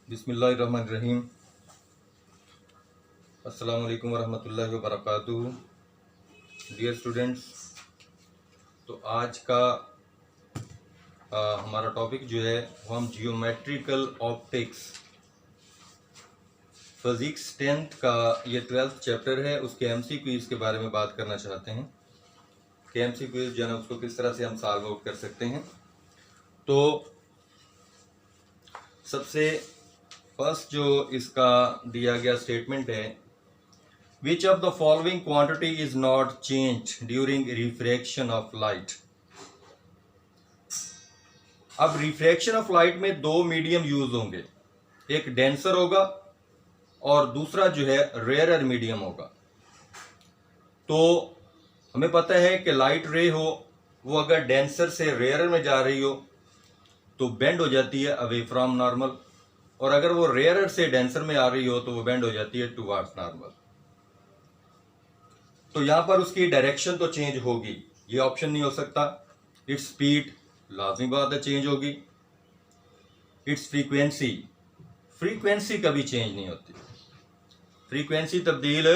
बिस्मिल्लाहिर्रहमानिर्रहीम। अस्सलाम वालेकुम वरहमतुल्लाहि वबरकातुहू। डियर स्टूडेंट्स, तो आज का हमारा टॉपिक जो है वो हम जियोमेट्रिकल ऑप्टिक्स फिजिक्स 10th का ये 12th चैप्टर है, उसके एमसीक्यूज़ के बारे में बात करना चाहते हैं कि एमसीक्यूज़ जो है ना उसको किस तरह से हम सॉल्व आउट कर सकते हैं। तो सबसे फर्स्ट जो इसका दिया गया स्टेटमेंट है, Which of the following quantity is not changed during refraction of light? अब रिफ्रैक्शन ऑफ लाइट में दो मीडियम यूज होंगे, एक डेंसर होगा और दूसरा जो है रेयरर मीडियम होगा। तो हमें पता है कि लाइट रे हो वो अगर डेंसर से रेयरर में जा रही हो तो बेंड हो जाती है अवे फ्रॉम नॉर्मल, और अगर वो रेयरर से डेंसर में आ रही हो तो वो बेंड हो जाती है टुवर्ड्स नॉर्मल। तो यहां पर उसकी डायरेक्शन तो चेंज होगी, ये ऑप्शन नहीं हो सकता। इट्स स्पीड लाजमी बात है चेंज होगी। इट्स फ्रीक्वेंसी कभी चेंज नहीं होती, फ्रीक्वेंसी तब्दील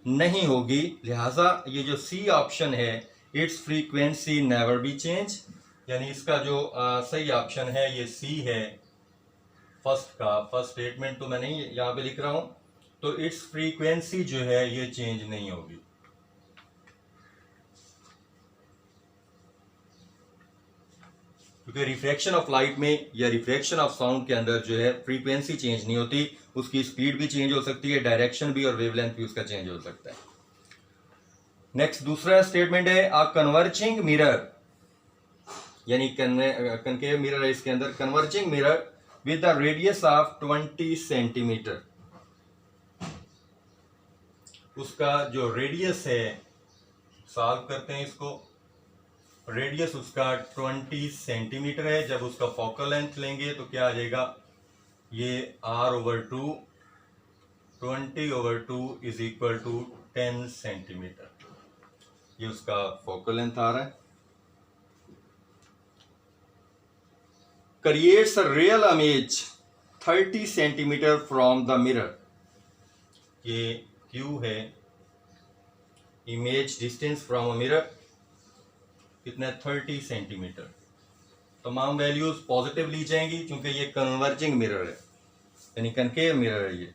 नहीं होगी। लिहाजा ये जो सी ऑप्शन है, it's frequency never be change, यानी इसका जो सही ऑप्शन है ये सी है। फर्स्ट स्टेटमेंट तो मैं नहीं यहां पे लिख रहा हूं, तो इट्स फ्रीक्वेंसी जो है ये चेंज नहीं होगी। क्योंकि रिफ्रैक्शन ऑफ लाइट में या रिफ्रैक्शन ऑफ साउंड के अंदर जो है फ्रीक्वेंसी चेंज नहीं होती, उसकी स्पीड भी चेंज हो सकती है, डायरेक्शन भी और वेवलेंथ भी उसका चेंज हो सकता है। नेक्स्ट दूसरा स्टेटमेंट है, अ कन्वर्जिंग मिरर, यानी कनकेव मिरर है, इसके अंदर converging mirror with the radius of 20 centimetre, उसका जो रेडियस है, सॉल्व करते हैं इसको। रेडियस उसका 20 सेंटीमीटर है। जब उसका फोकल लेंथ लेंगे तो क्या आ जाएगा, ये r/2, 20/2 is equal to 10 centimetre, ये उसका फोकल लेंथ आ रहा है। Creates a real image 30 centimetre from the mirror, ये Q है, image distance from a mirror कितना 30 सेंटीमीटर। तमाम वैल्यूज पॉजिटिव ली जाएंगी क्योंकि ये कन्वर्जिंग मिरर है, यानी कनकेव मिरर है ये,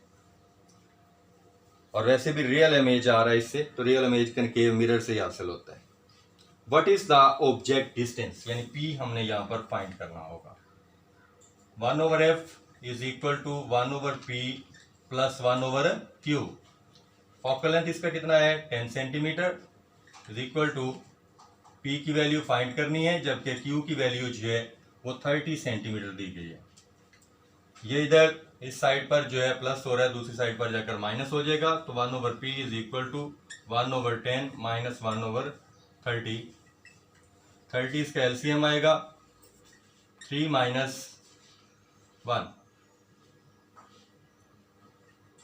और वैसे भी रियल इमेज आ रहा है इससे, तो रियल इमेज कनकेव मिरर से ही हासिल होता है। What is the object distance, यानी P हमने यहां पर फाइंड करना होगा। 1/f is equal to 1/p plus 1/q। Focal length इसका कितना है 10 centimetre, is equal to P की वैल्यू फाइंड करनी है, जबकि Q की वैल्यू जो है वो 30 सेंटीमीटर दी गई है। ये इधर इस साइड पर जो है प्लस हो रहा है, दूसरी साइड पर जाकर माइनस हो जाएगा, तो 1/p is equal to 1/10 minus 1/30। 30 इसका एलसीएम आएगा, 3 माइनस 1,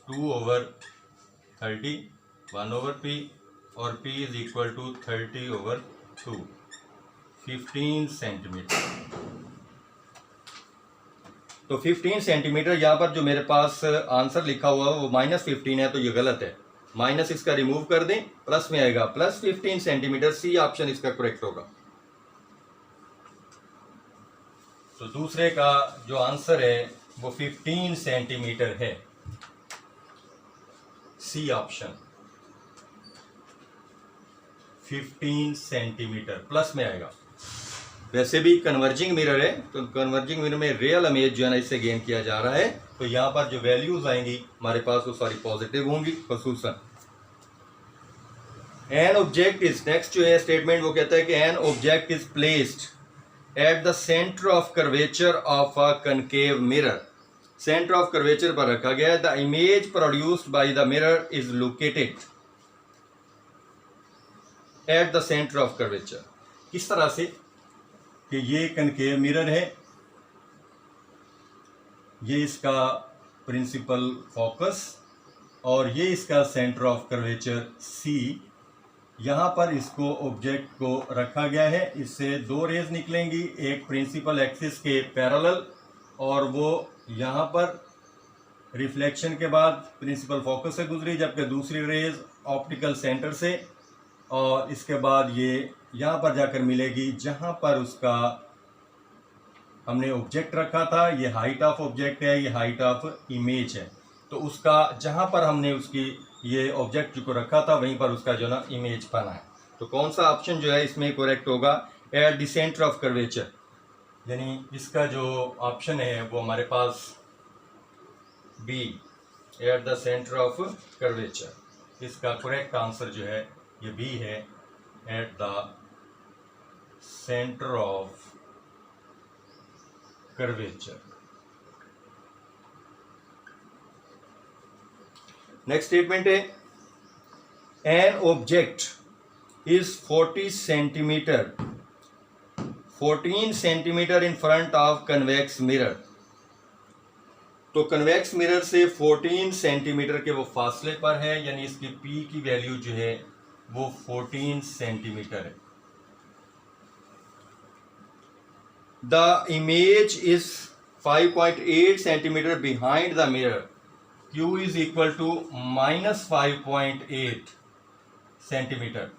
2/30, 1/p, और p is equal to 30/2, 15 centimetre. तो 15 सेंटीमीटर, यहाँ पर जो मेरे पास आंसर लिखा हुआ है वो -15 है, तो ये गलत है। माइनस इसका रिमूव कर दें, प्लस में आएगा, प्लस 15 सेंटीमीटर, सी ऑप्शन इसका करेक्ट होगा। तो दूसरे का जो आंसर है वो 15 सेंटीमीटर है, सी ऑप्शन 15 सेंटीमीटर प्लस में आएगा। वैसे भी कन्वर्जिंग मिरर है, तो कन्वर्जिंग मिरर में रियल इमेज जो है ना इससे गेन किया जा रहा है, तो यहां पर जो वैल्यूज आएंगी हमारे पास वो सारी पॉजिटिव होंगी। खसूसन एन ऑब्जेक्ट इज, नेक्स्ट जो है स्टेटमेंट वो कहता है कि N object is placed at the centre of curvature of a concave mirror, centre of curvature पर रखा गया है। The image produced by the mirror is located at the centre of curvature. किस तरह से कि ये कनकेव मिरर है, ये इसका प्रिंसिपल फोकस, और ये इसका सेंटर ऑफ कर्वेचर C। यहाँ पर इसको ऑब्जेक्ट को रखा गया है, इससे दो रेज निकलेंगी, एक प्रिंसिपल एक्सिस के पैरेलल और वो यहाँ पर रिफ्लेक्शन के बाद प्रिंसिपल फोकस से गुजरी, जबकि दूसरी रेज ऑप्टिकल सेंटर से, और इसके बाद ये यहाँ पर जाकर मिलेगी जहाँ पर उसका हमने ऑब्जेक्ट रखा था। ये हाइट ऑफ ऑब्जेक्ट है, ये हाइट ऑफ इमेज है। तो उसका जहाँ पर हमने उसकी ये ऑब्जेक्ट को रखा था वहीं पर उसका जो ना इमेज बना है। तो कौन सा ऑप्शन जो है इसमें करेक्ट होगा? At the centre of curvature, यानी इसका जो ऑप्शन है वो हमारे पास B, at the centre of curvature. इसका करेक्ट आंसर जो है ये बी है, at the centre of curvature. Next statement है, an object is 14 centimetre in front of convex mirror. तो कन्वेक्स मिरर से 14 सेंटीमीटर के वो फासले पर है, यानी इसकी पी की वैल्यू जो है वो 14 सेंटीमीटर है। The image is 5.8 centimetre behind the mirror, Q is equal to -5.8 centimetre.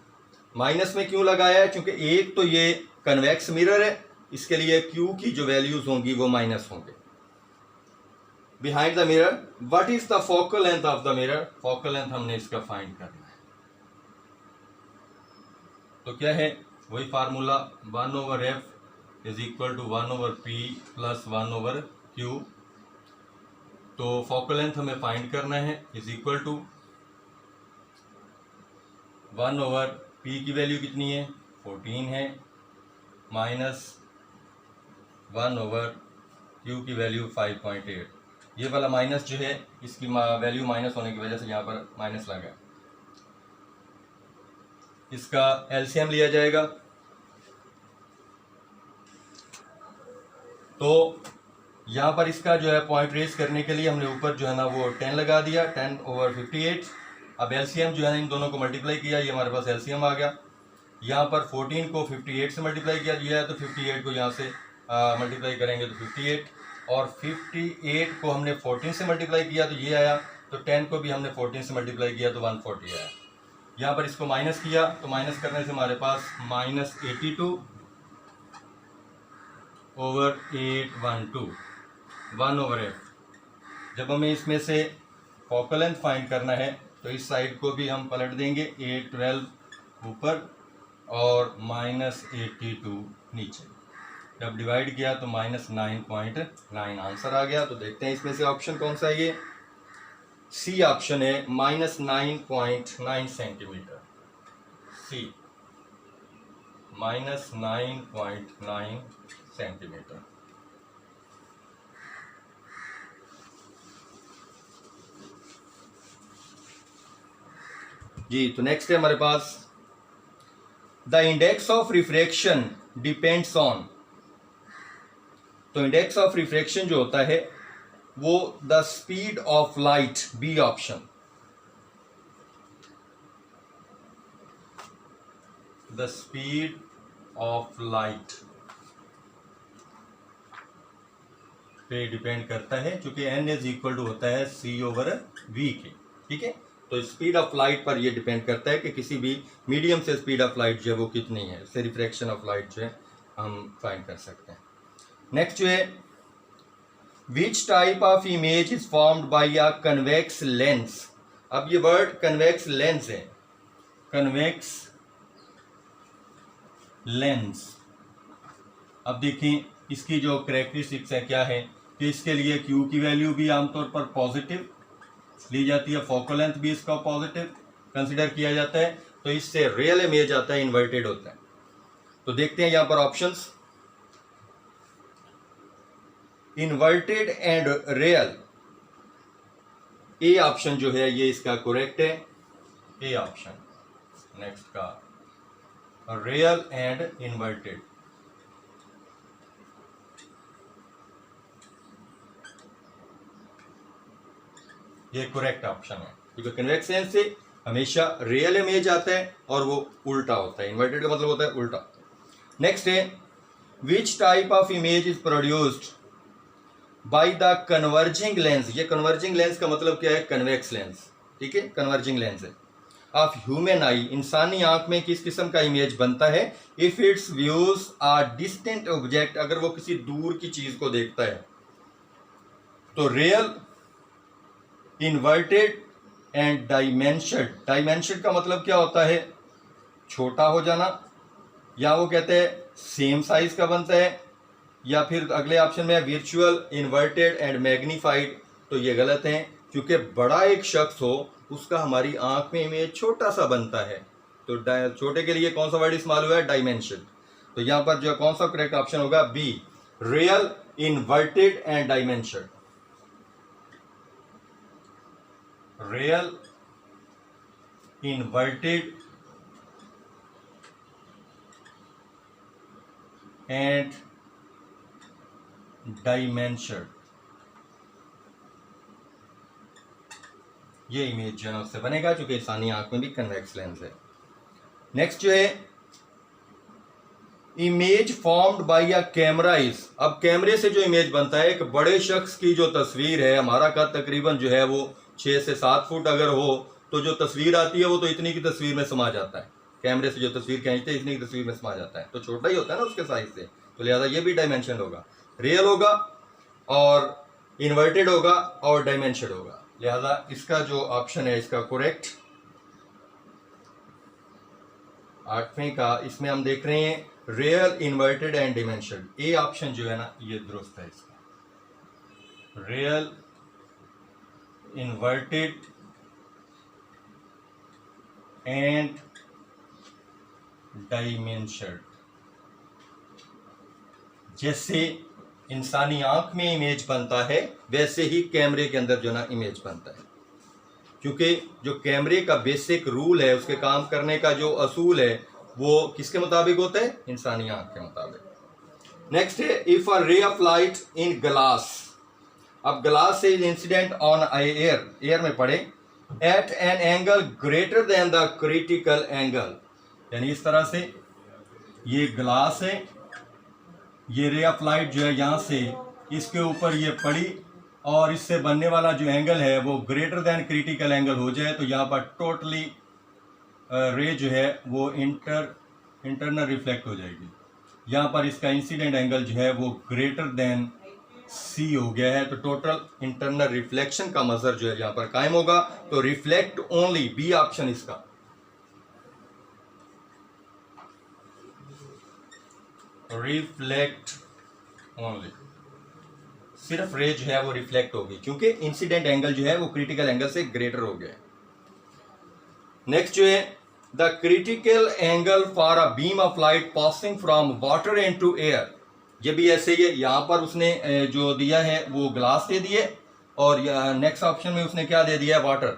Minus में क्यों लगाया है? क्योंकि एक तो ये कन्वेक्स मिरर है, इसके लिए Q की जो वैल्यूज होंगी वो माइनस होंगे। Behind the mirror, what is the focal length of the mirror? Focal length हमने इसका फाइंड करना है। तो क्या है? वही formula 1/f is equal to 1/p plus 1/q। तो फोकल लेंथ हमें फाइंड करना है, इज इक्वल टू 1/p की वैल्यू कितनी है? 14 है, माइनस 1/q की वैल्यू 5.8। ये वाला माइनस जो है इसकी वैल्यू माइनस होने की वजह से यहाँ पर माइनस लगा। इसका एलसीएम लिया जाएगा, तो यहाँ पर इसका जो है पॉइंट रेज करने के लिए हमने ऊपर जो है ना वो 10 लगा दिया, 10/58। अब एलसीएम जो है इन दोनों को मल्टीप्लाई किया, ये हमारे पास एलसीएम आ गया। यहाँ पर 14 को 58 से मल्टीप्लाई किया है, तो 58 को यहाँ से मल्टीप्लाई करेंगे तो 58, और 58 को हमने 14 से मल्टीप्लाई किया तो ये आया, तो 10 को भी हमने 14 से मल्टीप्लाई किया तो 140 आया। यहाँ पर इसको माइनस किया, तो माइनस करने से हमारे पास -82/812 1/f। जब हमें इसमें से फोकल लेंथ फाइंड करना है तो इस साइड को भी हम पलट देंगे, 812 ऊपर और -82 नीचे। जब डिवाइड किया तो -9.9 आंसर आ गया। तो देखते हैं इसमें से ऑप्शन कौन सा है। ये सी ऑप्शन है, -9.9 सेंटीमीटर। सी, -9.9 सेंटीमीटर। जी, तो नेक्स्ट है हमारे पास, the index of refraction depends on. तो इंडेक्स ऑफ रिफ्रैक्शन जो होता है वो the speed of light, B option. The speed of light पे डिपेंड करता है, क्योंकि n इज इक्वल टू होता है c/v के। ठीक है, तो स्पीड ऑफ लाइट पर ये डिपेंड करता है कि किसी भी मीडियम से स्पीड ऑफ लाइट जो है वो कितनी है, उससे रिफ्रैक्शन ऑफ लाइट जो है हम फाइंड कर सकते हैं। नेक्स्ट जो है, which type of image is formed by a convex lens. अब ये वर्ड कन्वेक्स लेंस है, कन्वेक्स लेंस। अब देखें इसकी जो कैरेक्टरिस्टिक्स है क्या है, कि इसके लिए Q की वैल्यू भी आमतौर पर पॉजिटिव ली जाती है, फोकल लेंथ भी इसका पॉजिटिव कंसिडर किया जाता है, तो इससे रियल इमेज आता है, इन्वर्टेड होता है। तो देखते हैं यहाँ पर options, inverted and real. A option जो है ये इसका करेक्ट है, ए ऑप्शन नेक्स्ट का, रियल एंड इन्वर्टेड। ये करेक्ट ऑप्शन है, क्योंकि कन्वेक्स लेंस से हमेशा रियल इमेज आता है और वो उल्टा होता है, इन्वर्टेड का मतलब होता है उल्टा। नेक्स्ट है, which type of image is produced by the converging lens. ये कन्वर्जिंग लेंस का मतलब क्या है? कन्वेक्स लेंस, ठीक है, कन्वर्जिंग लेंस है। ऑफ ह्यूमन आई, इंसानी आंख में किस किस्म का इमेज बनता है? If it's views a distant object, अगर वो किसी दूर की चीज को देखता है तो रियल, इन्वर्टेड एंड डायमेंशनड। डायमेंशन का मतलब क्या होता है? छोटा हो जाना, या वो कहते हैं सेम साइज का बनता है, या फिर अगले ऑप्शन में वर्चुअल, इन्वर्टेड एंड मैग्नीफाइड। तो ये गलत है, क्योंकि बड़ा एक शख्स हो उसका हमारी आंख में इमेज छोटा सा बनता है। तो छोटे के लिए कौन सा वर्ड इस्तेमाल हुआ है? डायमेंशन। तो यहां पर जो कौन सा करेक्ट ऑप्शन होगा? B, real, inverted and dimension. Real, inverted and dimension, ये इमेज जो है उससे बनेगा, क्योंकि इंसानी आंख में भी कन्वेक्स लेंस है। नेक्स्ट जो है image formed by a camera is. अब कैमरे से जो इमेज बनता है, एक बड़े शख्स की जो तस्वीर है, हमारा कद तकरीबन जो है वो 6 से 7 फुट अगर हो, तो जो तस्वीर आती है वो तो इतनी की तस्वीर में समा जाता है। कैमरे से जो तस्वीर खींचते हैं इतनी की तस्वीर में समा जाता है, तो छोटा ही होता है ना उसके साइज से, तो लिहाजा ये भी डायमेंशन होगा, रियल होगा और इन्वर्टेड होगा और डायमेंशन होगा। लिहाजा इसका जो ऑप्शन है इसका करेक्ट 8वें का, इसमें हम देख रहे हैं real, inverted and dimension. A option जो है ना ये दुरुस्त है इसका, रियल, इन्वर्टेड एंड डायमेंशन। जैसे इंसानी आंख में इमेज बनता है वैसे ही कैमरे के अंदर जो ना इमेज बनता है, क्योंकि जो कैमरे का बेसिक रूल है, उसके काम करने का जो असूल है वो किसके मुताबिक होता है? इंसानी आंख के मुताबिक। नेक्स्ट है if a ray of light in glass. अब ग्लास से इंसिडेंट ऑन एयर, एयर में पड़े at an angle greater than the critical angle, यानी इस तरह से ये ग्लास है, ये रे ऑफ लाइट जो है यहाँ से इसके ऊपर ये पड़ी और इससे बनने वाला जो एंगल है वो ग्रेटर देन क्रिटिकल एंगल हो जाए, तो यहाँ पर टोटली रे जो है वो इंटरनल रिफ्लेक्ट हो जाएगी। यहाँ पर इसका इंसिडेंट एंगल जो है वो ग्रेटर देन सी हो गया है, तो टोटल इंटरनल रिफ्लेक्शन का मजर जो है यहाँ पर कायम होगा। तो रिफ्लेक्ट ओनली, बी ऑप्शन इसका। रिफ्लेक्ट ओनली, सिर्फ रे जो है वो रिफ्लेक्ट होगी, क्योंकि इंसिडेंट एंगल जो है वो क्रिटिकल एंगल से ग्रेटर हो गया है। नेक्स्ट जो है the critical angle for a beam of light passing from water into air. ये भी ऐसे ही है, यहाँ पर उसने जो दिया है वो ग्लास दे दिए, और नेक्स्ट ऑप्शन में उसने क्या दे दिया है? Water.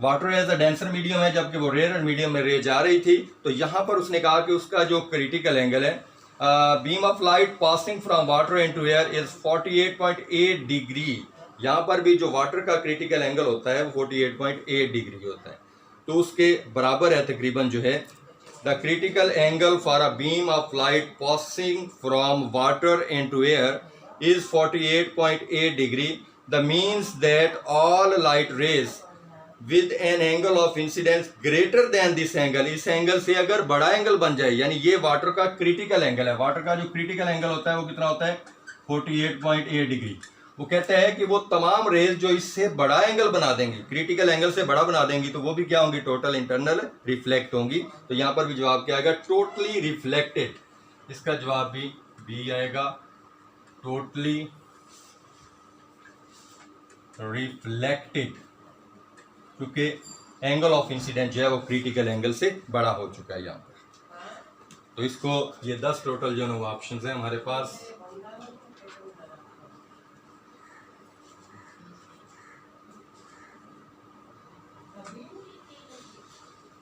Water as a denser medium है, जबकि वो रेयर मीडियम में रे जा रही थी, तो यहाँ पर उसने कहा कि उसका जो क्रिटिकल एंगल है beam of light passing from water into air is 48.8 degree. यहाँ पर भी जो वाटर का क्रिटिकल एंगल होता है वो 48.8 डिग्री होता है, तो उसके बराबर है तकरीबन जो है the critical angle for a beam of light passing from water into air is 48.8 degree. The means that all light rays with an angle of incidence greater than this angle. इस एंगल से अगर बड़ा angle बन जाए, यानी ये water का critical angle है, वाटर का जो क्रिटिकल एंगल होता है वो कितना होता है? 48.8 डिग्री। वो कहते हैं कि वो तमाम रेज जो इससे बड़ा एंगल बना देंगी, क्रिटिकल एंगल से बड़ा बना देंगी, तो वो भी क्या होंगी? टोटल इंटरनल रिफ्लेक्ट होंगी। तो यहाँ पर भी जवाब क्या आएगा? Totally reflected. इसका जवाब भी बी आएगा, टोटली रिफ्लेक्टेड, क्योंकि एंगल ऑफ इंसिडेंट जो है वो क्रिटिकल एंगल से बड़ा हो चुका है यहाँ पर। तो इसको ये 10 टोटल जो है वो ऑप्शंस हैं हमारे पास।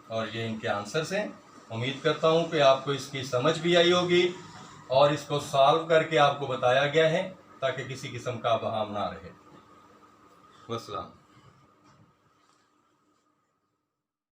और ये इनके आंसर्स हैं। उम्मीद करता हूँ कि आपको इसकी समझ भी आई होगी और इसको सॉल्व करके आपको बताया गया है ताकि किसी किस्म का बहाम ना रहे। वस्सलाम।